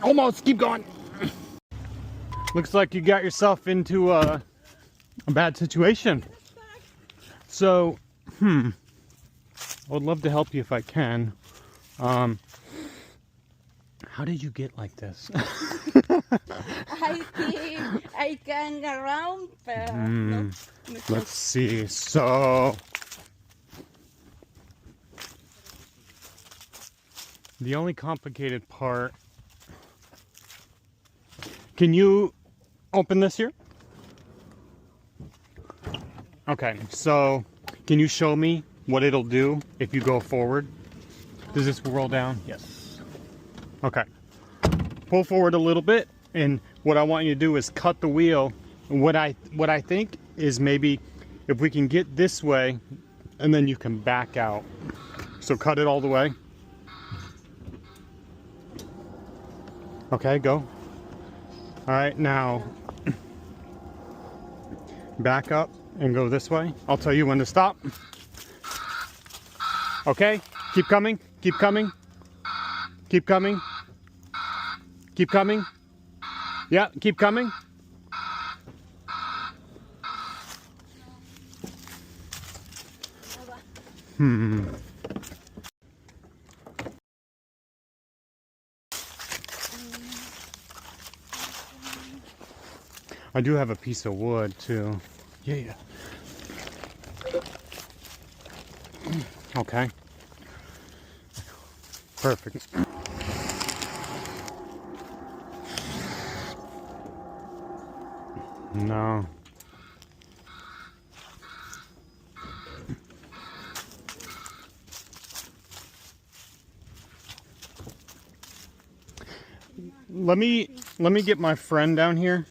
Almost, keep going. Looks like you got yourself into a bad situation. So, I would love to help you if I can. How did you get like this? I think I can around, but no. Let's see. So, the only complicated part. Can you open this here? Okay, so can you show me what it'll do if you go forward? Does this roll down? Yes. Okay. Pull forward a little bit, and what I want you to do is cut the wheel. What I think is maybe if we can get this way, and then you can back out. So cut it all the way. Okay, go. All right, now back up and go this way. I'll tell you when to stop. Okay, keep coming, keep coming, keep coming, keep coming. Yeah, keep coming. I do have a piece of wood too. Yeah. Okay. Perfect. No. Let me get my friend down here.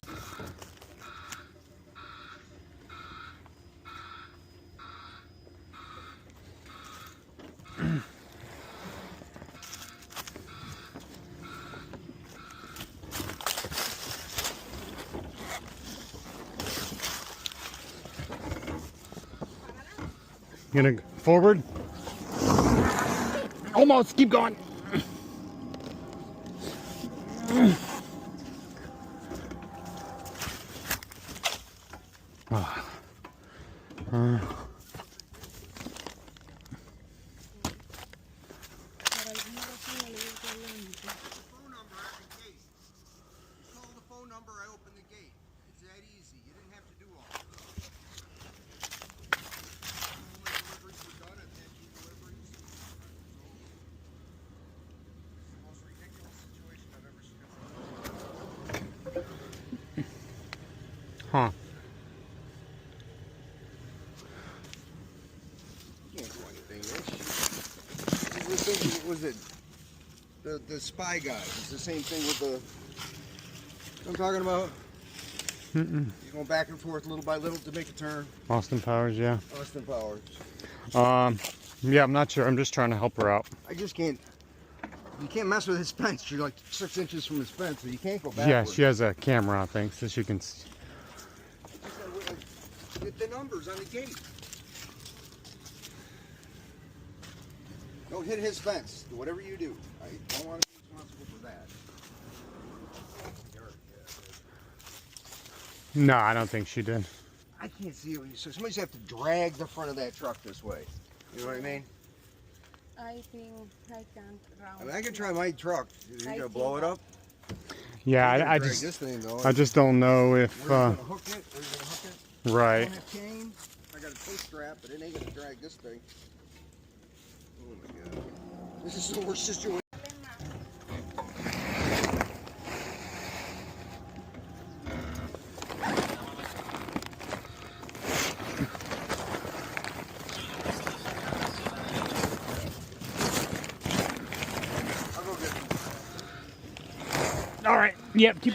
You gonna forward? Almost, keep going. Huh. Can't do anything, Rich. What was it? The spy guy. It's the same thing with the... I'm talking about. You're going back and forth little by little to make a turn. Austin Powers, yeah. Austin Powers. Yeah, I'm not sure. I'm just trying to help her out. I just can't... You can't mess with his fence. You're like 6 inches from his fence, so you can't go backwards. Yeah, she has a camera, I think, so she can... Get the numbers on the gate. Don't hit his fence. Do whatever you do. I don't want to be responsible for that. No, I don't think she did. I can't see it. So somebody's have to drag the front of that truck this way. You know what I mean? I think I can't round. I mean, I can try my truck. You gonna blow it up? Yeah, I this just thing, though. I just don't know if Where you gonna hook it? Where you gonna hook it? right. I don't have chain. I got a toe strap, but it ain't gonna drag this thing. Oh my god. This is the worst situation. All right. Yep. Keep.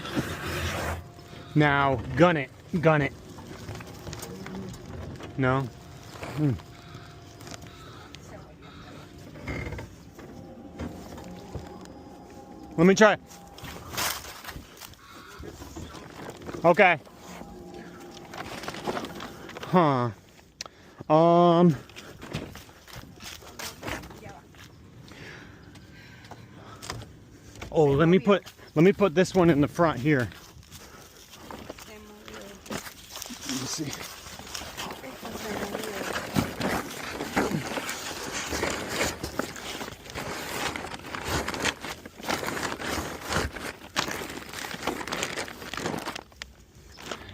Now, gun it. Gun it. No. Let me try. Okay. Huh. Oh, let me put Let me put this one in the front here. Se movió. Let me see. Esta se movió.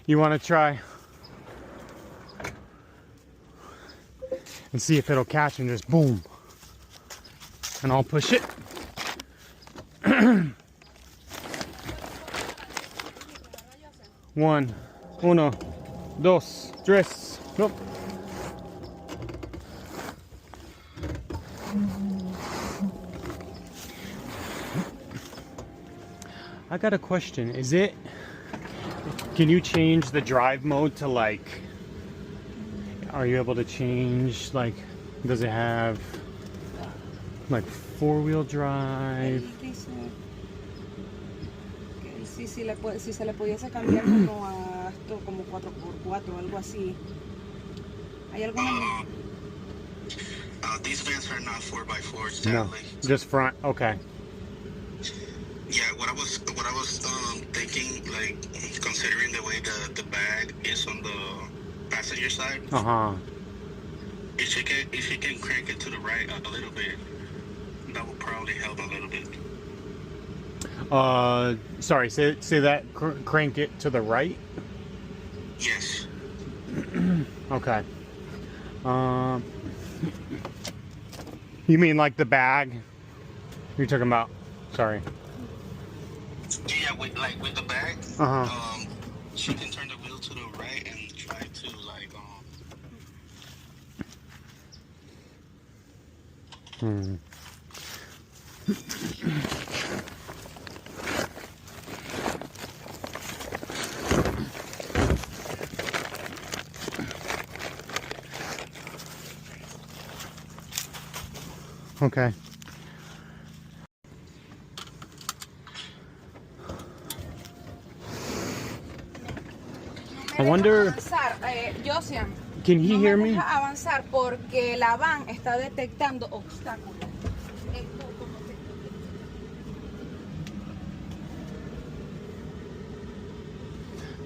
You want to try and see if it'll catch and just boom. And I'll push it. One, uno, dos, tres. Nope. I got a question. Can you change the drive mode to like, are you able to change like, does it have like 4-wheel drive? Él dice que si se le pudiese cambiar como a esto, como 4x4 o algo así. ¿Hay alguna? These vans are not 4x4s, No, sadly. just front. Okay. Yeah, what I was thinking, like considering the way the bag is on the passenger side, if you can crank it to the right a little bit, that will probably help a little bit. Sorry, say that. Crank it to the right. Yes. Okay. You mean like the bag? You're talking about? Sorry. Yeah, with the bag, she can turn the wheel to the right and try to like Okay. I wonder. Josian, Can he hear no me me? deja avanzar porque la van está detectando obstáculos. Esto como que-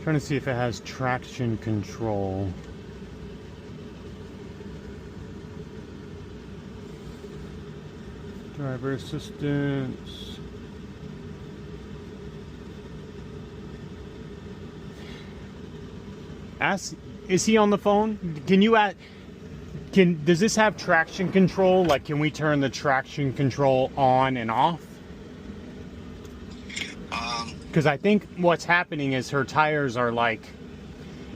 Trying to see if it has traction control. Driver assistance. Is he on the phone? Can you does this have traction control? Like, can we turn the traction control on and off? Because I think what's happening is her tires are like,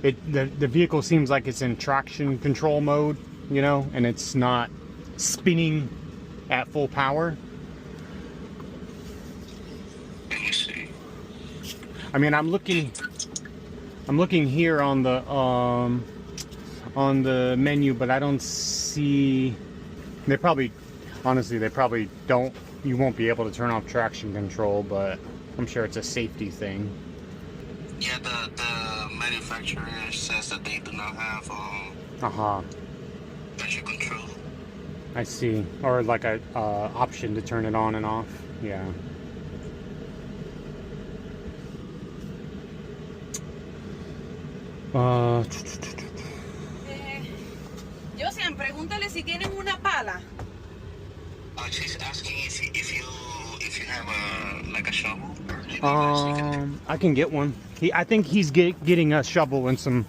the vehicle seems like it's in traction control mode, you know, and it's not spinning at full power. let me see. I mean, I'm looking here on the menu, but I don't see. They probably don't. You won't be able to turn off traction control, but I'm sure it's a safety thing. Yeah, the manufacturer says that they do not have traction control. I see, or like a option to turn it on and off. Yeah. Josian, pregúntale si tienen una pala. She's asking if you have a shovel. I can get one. I think he's getting a shovel and some.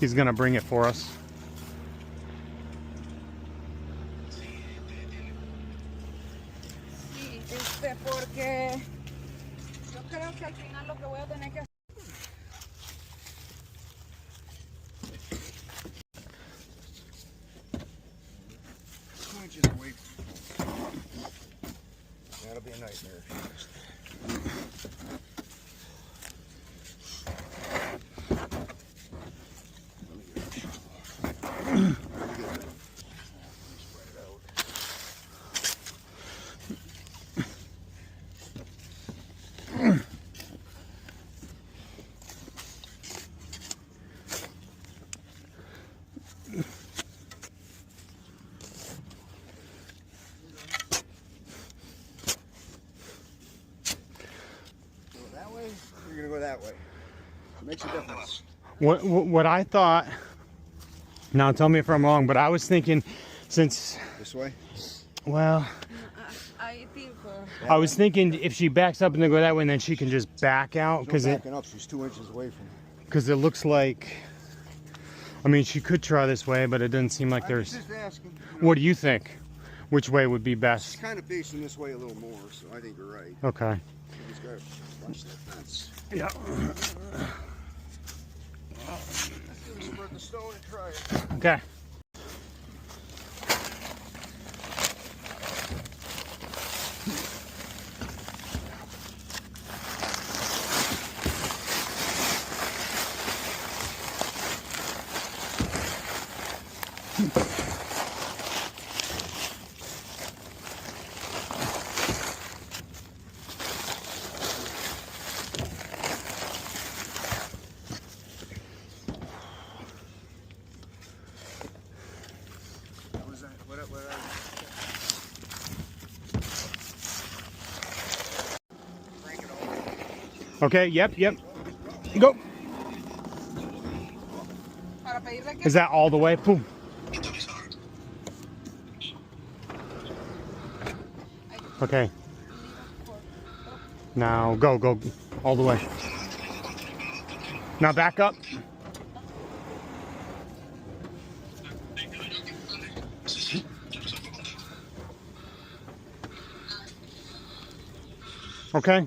He's gonna bring it for us. Sí, porque yo creo que al final lo que voy a tener que hacer. Just wait. That'll be a nightmare. that way. It makes a difference. What I thought, now tell me if I'm wrong, but I was thinking since, This way? well, I think. I was thinking if she backs up and then go that way, and then she can just back out She's because not backing up. She's 2 inches away from it. because it looks like, I mean, she could try this way, but it doesn't seem like I there's. was just asking. You know, What do you think? Which way would be she's best? kind of facing this way a little more, so I think you're right. Okay. We just gotta watch that fence. Yeah. Let's spread the stone and try it. Okay. What was that? What? Crank it over. Okay. Yep. Go. Para pedirle que Is that all the way? Boom. Okay. Now go all the way. Now back up. Okay.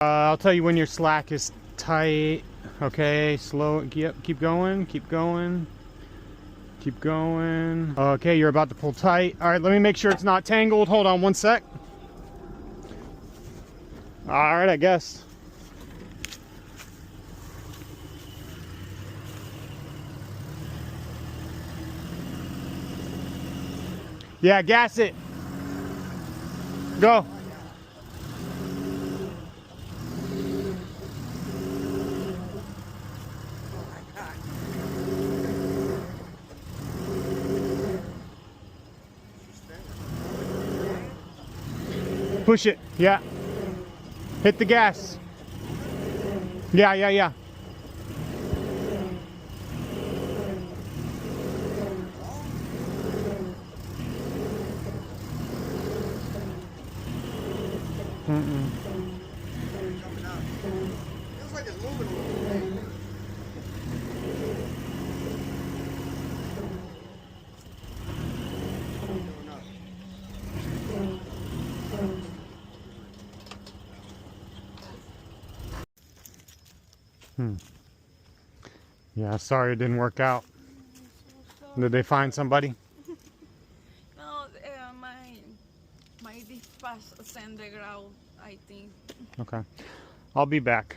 I'll tell you when your slack is tight. Okay, slow. Yep, keep going. Okay, you're about to pull tight. All right, let me make sure it's not tangled. Hold on one sec. All right, I guess. Yeah, gas it. Go. Push it. Yeah. Hit the gas. Yeah. Jumping out. Feels like it's moving a little bit. Going up. Yeah, sorry it didn't work out. Did they find somebody? No, my dispatch send the ground, I think. Okay. I'll be back.